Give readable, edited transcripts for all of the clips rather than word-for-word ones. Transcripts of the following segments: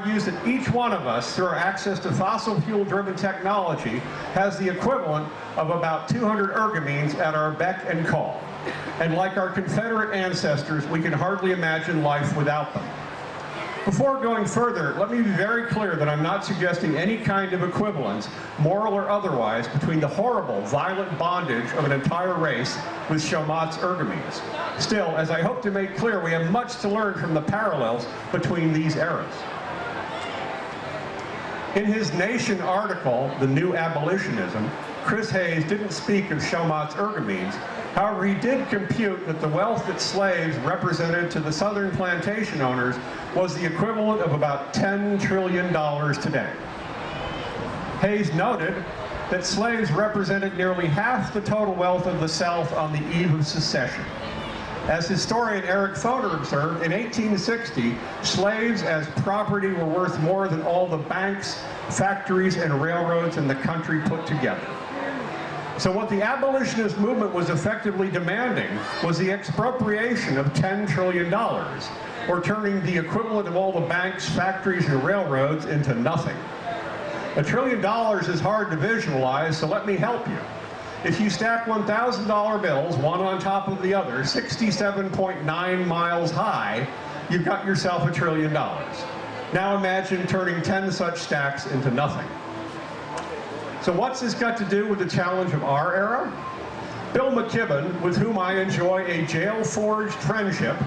argues that each one of us, through our access to fossil fuel-driven technology, has the equivalent of about 200 ergomenes at our beck and call. And like our Confederate ancestors, we can hardly imagine life without them. Before going further, let me be very clear that I'm not suggesting any kind of equivalence, moral or otherwise, between the horrible, violent bondage of an entire race with Chaumet's ergomenes. Still, as I hope to make clear, we have much to learn from the parallels between these eras. In his Nation article, The New Abolitionism, Chris Hayes didn't speak of Chaumet's ergomenes. However, he did compute that the wealth that slaves represented to the Southern plantation owners was the equivalent of about $10 trillion today. Hayes noted that slaves represented nearly half the total wealth of the South on the eve of secession. As historian Eric Foner observed, in 1860, slaves as property were worth more than all the banks, factories, and railroads in the country put together. So what the abolitionist movement was effectively demanding was the expropriation of $10 trillion, or turning the equivalent of all the banks, factories, and railroads into nothing. $1 trillion is hard to visualize, so let me help you. If you stack $1,000 bills, one on top of the other, 67.9 miles high, you've got yourself $1 trillion. Now imagine turning 10 such stacks into nothing. So what's this got to do with the challenge of our era? Bill McKibben, with whom I enjoy a jail-forged friendship,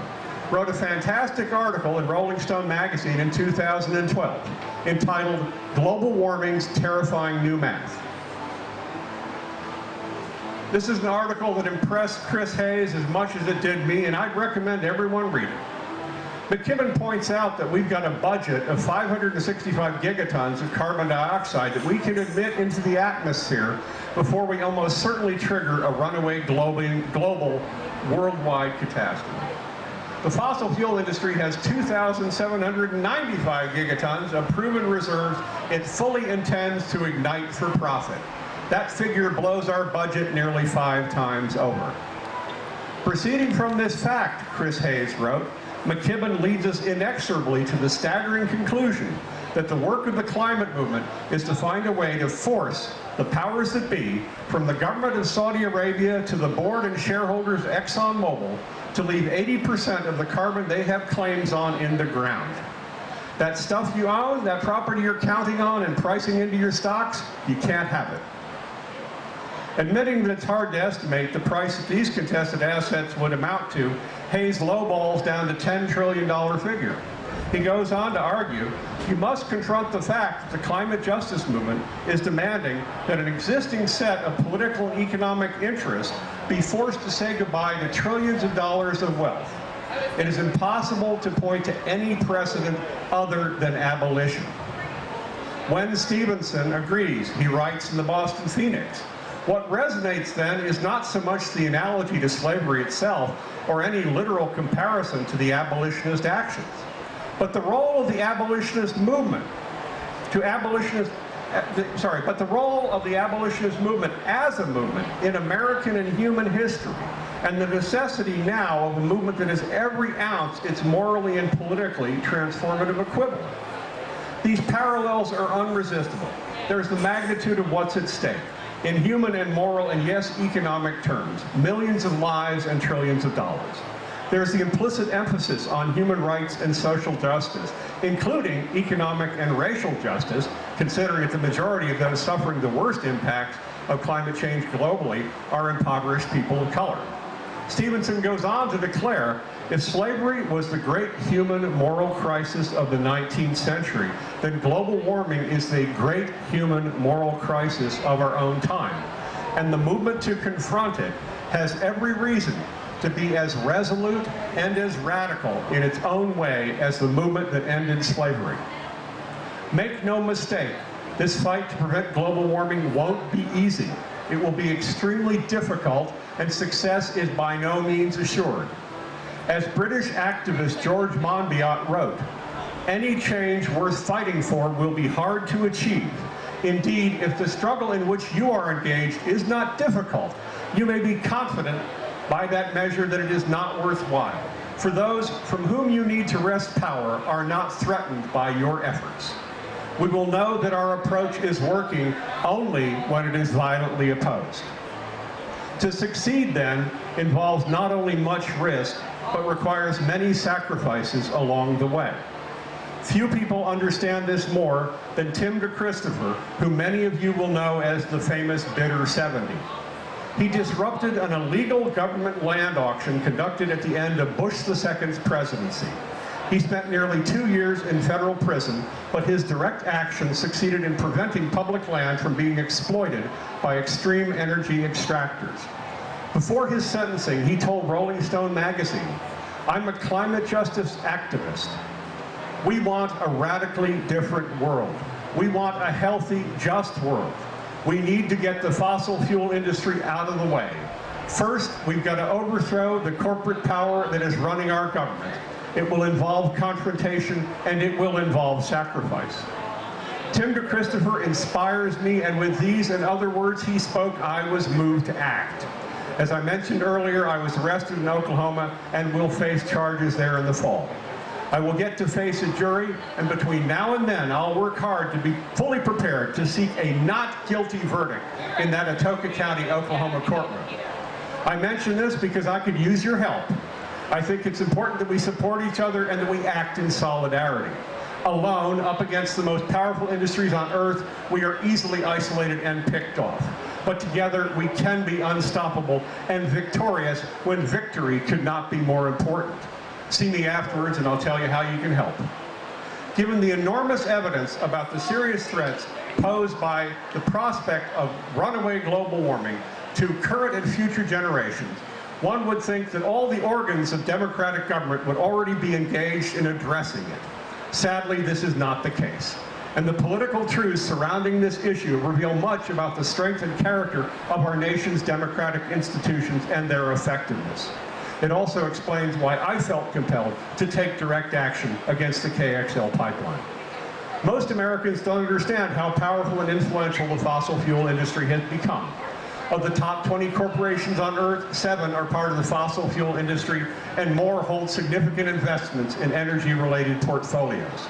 wrote a fantastic article in Rolling Stone magazine in 2012 entitled Global Warming's Terrifying New Math. This is an article that impressed Chris Hayes as much as it did me, and I'd recommend everyone read it. McKibben points out that we've got a budget of 565 gigatons of carbon dioxide that we can emit into the atmosphere before we almost certainly trigger a runaway global worldwide catastrophe. The fossil fuel industry has 2,795 gigatons of proven reserves it fully intends to ignite for profit. That figure blows our budget nearly 5 times over. Proceeding from this fact, Chris Hayes wrote, McKibben leads us inexorably to the staggering conclusion that the work of the climate movement is to find a way to force the powers that be, from the government of Saudi Arabia to the board and shareholders of ExxonMobil, to leave 80% of the carbon they have claims on in the ground. That stuff you own, that property you're counting on and pricing into your stocks, you can't have it. Admitting that it's hard to estimate the price that these contested assets would amount to, Hayes lowballs down to $10 trillion figure. He goes on to argue, you must confront the fact that the climate justice movement is demanding that an existing set of political and economic interests be forced to say goodbye to trillions of dollars of wealth. It is impossible to point to any precedent other than abolition. Wen Stevenson agrees, he writes in the Boston Phoenix. What resonates then is not so much the analogy to slavery itself or any literal comparison to the abolitionist actions, but the role of the abolitionist movement but the role of the abolitionist movement as a movement in American and human history, and the necessity now of a movement that is every ounce its morally and politically transformative equivalent. These parallels are unresistible. There's the magnitude of what's at stake. In human and moral and yes, economic terms, millions of lives and trillions of dollars. There's the implicit emphasis on human rights and social justice, including economic and racial justice, considering that the majority of those suffering the worst impacts of climate change globally are impoverished people of color. Stevenson goes on to declare, if slavery was the great human moral crisis of the 19th century, then global warming is the great human moral crisis of our own time. And the movement to confront it has every reason to be as resolute and as radical in its own way as the movement that ended slavery. Make no mistake, this fight to prevent global warming won't be easy. It will be extremely difficult, and success is by no means assured. As British activist George Monbiot wrote, any change worth fighting for will be hard to achieve. Indeed, if the struggle in which you are engaged is not difficult, you may be confident by that measure that it is not worthwhile. For those from whom you need to wrest power are not threatened by your efforts. We will know that our approach is working only when it is violently opposed. To succeed, then, involves not only much risk, but requires many sacrifices along the way. Few people understand this more than Tim DeChristopher, who many of you will know as the famous Bitter 70. He disrupted an illegal government land auction conducted at the end of Bush II's presidency. He spent nearly 2 years in federal prison, but his direct action succeeded in preventing public land from being exploited by extreme energy extractors. Before his sentencing, he told Rolling Stone magazine, "I'm a climate justice activist. We want a radically different world. We want a healthy, just world. We need to get the fossil fuel industry out of the way. First, we've got to overthrow the corporate power that is running our government. It will involve confrontation, and it will involve sacrifice." Tim DeChristopher inspires me, and with these and other words he spoke, I was moved to act. As I mentioned earlier, I was arrested in Oklahoma and will face charges there in the fall. I will get to face a jury, and between now and then, I'll work hard to be fully prepared to seek a not guilty verdict in that Atoka County, Oklahoma courtroom. I mention this because I could use your help. I think it's important that we support each other and that we act in solidarity. Alone, up against the most powerful industries on earth, we are easily isolated and picked off. But together, we can be unstoppable and victorious when victory could not be more important. See me afterwards and I'll tell you how you can help. Given the enormous evidence about the serious threats posed by the prospect of runaway global warming to current and future generations, one would think that all the organs of democratic government would already be engaged in addressing it. Sadly, this is not the case. And the political truths surrounding this issue reveal much about the strength and character of our nation's democratic institutions and their effectiveness. It also explains why I felt compelled to take direct action against the KXL pipeline. Most Americans don't understand how powerful and influential the fossil fuel industry has become. Of the top 20 corporations on Earth, 7 are part of the fossil fuel industry, and more hold significant investments in energy-related portfolios.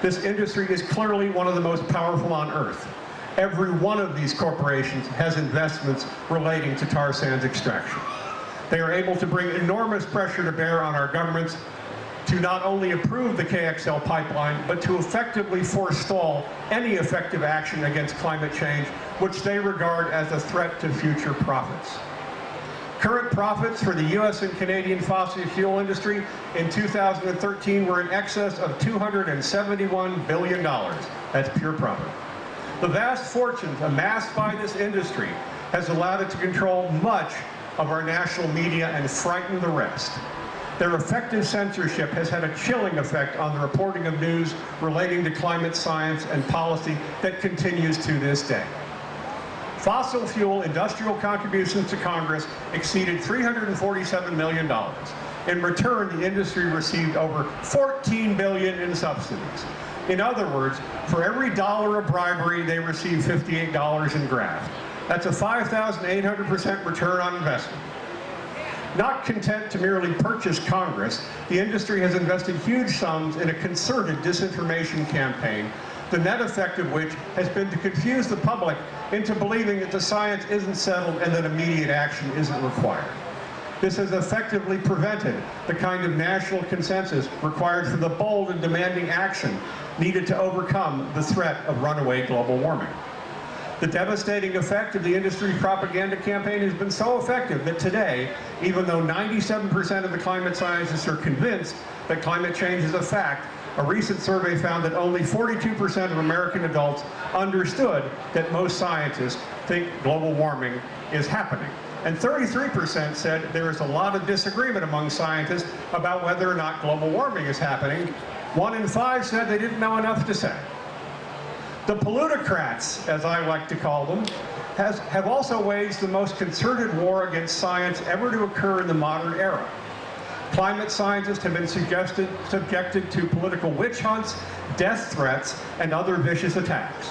This industry is clearly one of the most powerful on Earth. Every one of these corporations has investments relating to tar sands extraction. They are able to bring enormous pressure to bear on our governments to not only approve the KXL pipeline, but to effectively forestall any effective action against climate change, which they regard as a threat to future profits. Current profits for the U.S. and Canadian fossil fuel industry in 2013 were in excess of $271 billion. That's pure profit. The vast fortunes amassed by this industry has allowed it to control much of our national media and frighten the rest. Their effective censorship has had a chilling effect on the reporting of news relating to climate science and policy that continues to this day. Fossil fuel industrial contributions to Congress exceeded $347 million. In return, the industry received over $14 billion in subsidies. In other words, for every dollar of bribery, they received $58 in graft. That's a 5,800% return on investment. Not content to merely purchase Congress, the industry has invested huge sums in a concerted disinformation campaign, the net effect of which has been to confuse the public into believing that the science isn't settled and that immediate action isn't required. This has effectively prevented the kind of national consensus required for the bold and demanding action needed to overcome the threat of runaway global warming. The devastating effect of the industry's propaganda campaign has been so effective that today, even though 97% of the climate scientists are convinced that climate change is a fact, a recent survey found that only 42% of American adults understood that most scientists think global warming is happening. And 33% said there is a lot of disagreement among scientists about whether or not global warming is happening. 1 in 5 said they didn't know enough to say. The plutocrats, as I like to call them, have also waged the most concerted war against science ever to occur in the modern era. Climate scientists have been subjected to political witch hunts, death threats, and other vicious attacks.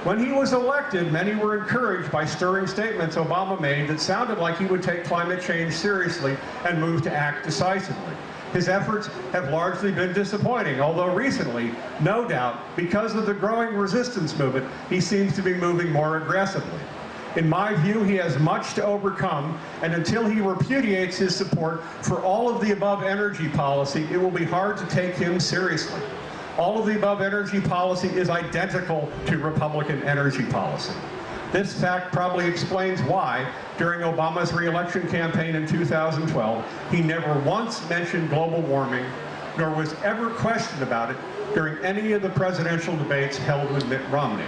When he was elected, many were encouraged by stirring statements Obama made that sounded like he would take climate change seriously and move to act decisively. His efforts have largely been disappointing, although recently, no doubt, because of the growing resistance movement, he seems to be moving more aggressively. In my view, he has much to overcome, and until he repudiates his support for all of the above energy policy, it will be hard to take him seriously. All of the above energy policy is identical to Republican energy policy. This fact probably explains why, during Obama's re-election campaign in 2012, he never once mentioned global warming, nor was ever questioned about it during any of the presidential debates held with Mitt Romney.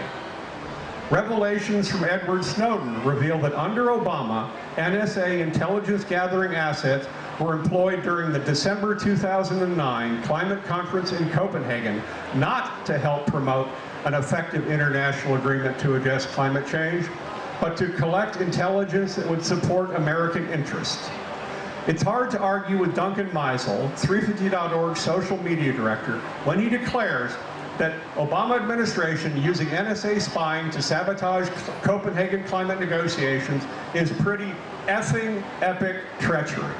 Revelations from Edward Snowden reveal that under Obama, NSA intelligence gathering assets were employed during the December 2009 climate conference in Copenhagen, not to help promote an effective international agreement to address climate change, but to collect intelligence that would support American interests. It's hard to argue with Duncan Meisel, 350.org's social media director, when he declares that Obama administration using NSA spying to sabotage Copenhagen climate negotiations is pretty effing epic treachery.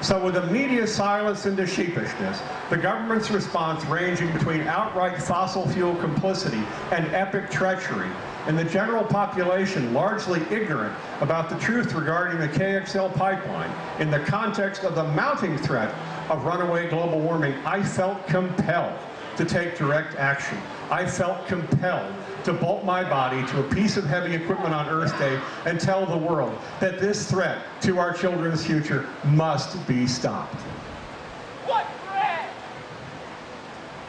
So with the media silence into sheepishness, the government's response ranging between outright fossil fuel complicity and epic treachery, and the general population largely ignorant about the truth regarding the KXL pipeline, in the context of the mounting threat of runaway global warming, I felt compelled to take direct action. I felt compelled to bolt my body to a piece of heavy equipment on Earth Day and tell the world that this threat to our children's future must be stopped. What threat?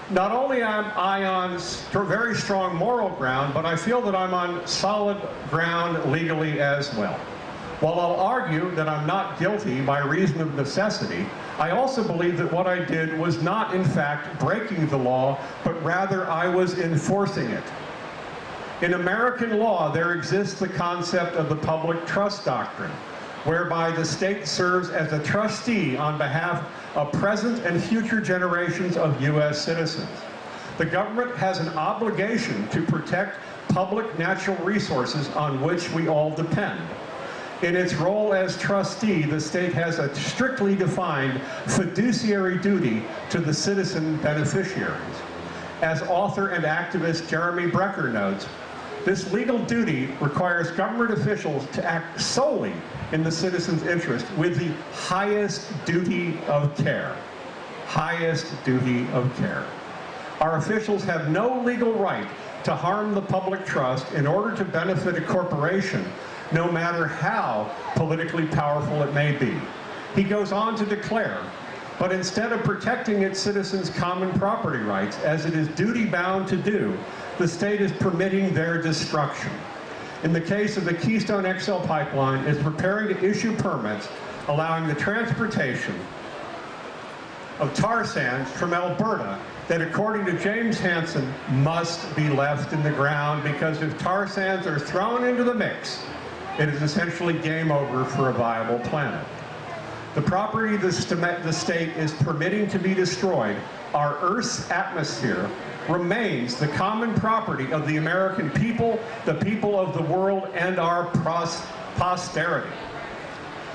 Not only am I on very strong moral ground, but I feel that I'm on solid ground legally as well. While I'll argue that I'm not guilty by reason of necessity, I also believe that what I did was not in fact breaking the law, but rather I was enforcing it. In American law, there exists the concept of the public trust doctrine, whereby the state serves as a trustee on behalf of present and future generations of U.S. citizens. The government has an obligation to protect public natural resources on which we all depend. In its role as trustee, the state has a strictly defined fiduciary duty to the citizen beneficiaries. As author and activist Jeremy Brecker notes, this legal duty requires government officials to act solely in the citizen's interest with the highest duty of care. Highest duty of care. Our officials have no legal right to harm the public trust in order to benefit a corporation, no matter how politically powerful it may be. He goes on to declare, but instead of protecting its citizens' common property rights, as it is duty-bound to do, the state is permitting their destruction. In the case of the Keystone XL pipeline, is preparing to issue permits allowing the transportation of tar sands from Alberta that, according to James Hansen, must be left in the ground, because if tar sands are thrown into the mix, it is essentially game over for a viable planet. The property the state is permitting to be destroyed, our Earth's atmosphere, remains the common property of the American people, the people of the world, and our posterity.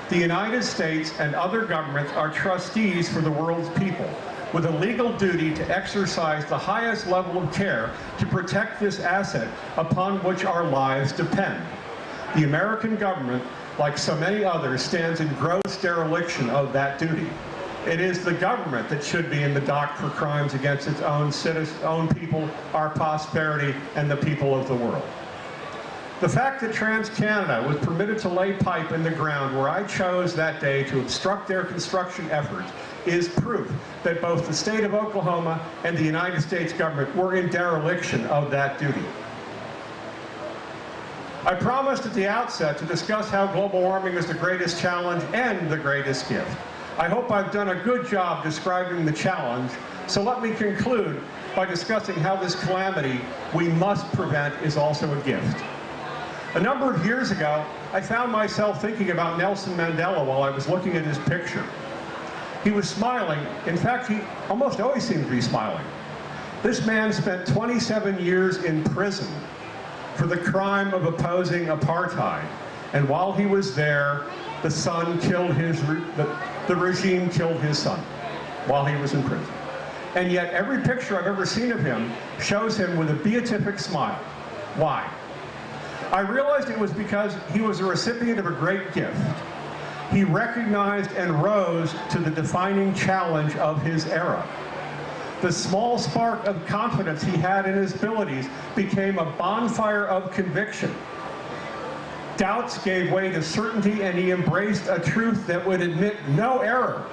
The United States and other governments are trustees for the world's people, with a legal duty to exercise the highest level of care to protect this asset upon which our lives depend. The American government, like so many others, stands in gross dereliction of that duty. It is the government that should be in the dock for crimes against its own citizens, own people, our posterity, and the people of the world. The fact that TransCanada was permitted to lay pipe in the ground where I chose that day to obstruct their construction efforts is proof that both the state of Oklahoma and the United States government were in dereliction of that duty. I promised at the outset to discuss how global warming is the greatest challenge and the greatest gift. I hope I've done a good job describing the challenge, so let me conclude by discussing how this calamity we must prevent is also a gift. A number of years ago, I found myself thinking about Nelson Mandela while I was looking at his picture. He was smiling. In fact, he almost always seemed to be smiling. This man spent 27 years in prison for the crime of opposing apartheid. And while he was there, the sun killed his the regime killed his son while he was in prison. And yet every picture I've ever seen of him shows him with a beatific smile. Why? I realized it was because he was a recipient of a great gift. He recognized and rose to the defining challenge of his era. The small spark of confidence he had in his abilities became a bonfire of conviction. Doubts gave way to certainty, and he embraced a truth that would admit no error,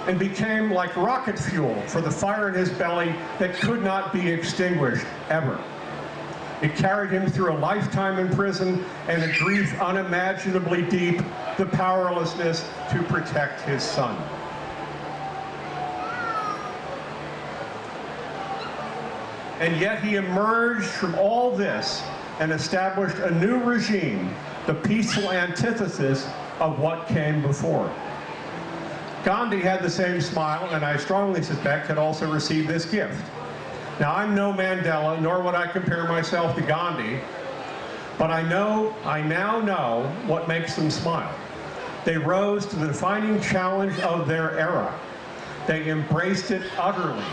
and became like rocket fuel for the fire in his belly that could not be extinguished ever. It carried him through a lifetime in prison and a grief unimaginably deep, the powerlessness to protect his son. And yet he emerged from all this and established a new regime, the peaceful antithesis of what came before. Gandhi had the same smile, and I strongly suspect had also received this gift. Now, I'm no Mandela, nor would I compare myself to Gandhi, but I now know what makes them smile. They rose to the defining challenge of their era. They embraced it utterly.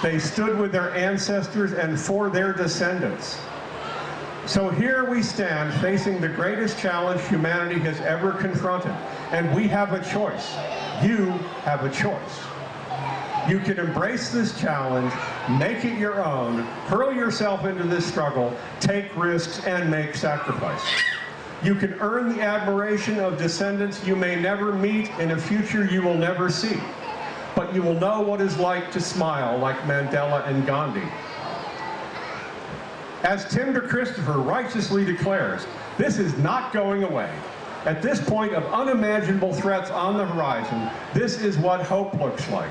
They stood with their ancestors and for their descendants. So here we stand facing the greatest challenge humanity has ever confronted, and we have a choice. You have a choice. You can embrace this challenge, make it your own, hurl yourself into this struggle, take risks, and make sacrifices. You can earn the admiration of descendants you may never meet in a future you will never see. But you will know what it's like to smile like Mandela and Gandhi. As Tim de Christopher righteously declares, this is not going away. At this point of unimaginable threats on the horizon, this is what hope looks like.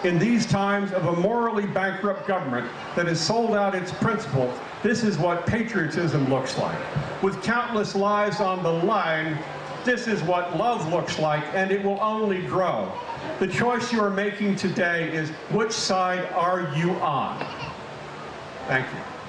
In these times of a morally bankrupt government that has sold out its principles, this is what patriotism looks like. With countless lives on the line, this is what love looks like, and it will only grow. The choice you are making today is, which side are you on? Thank you.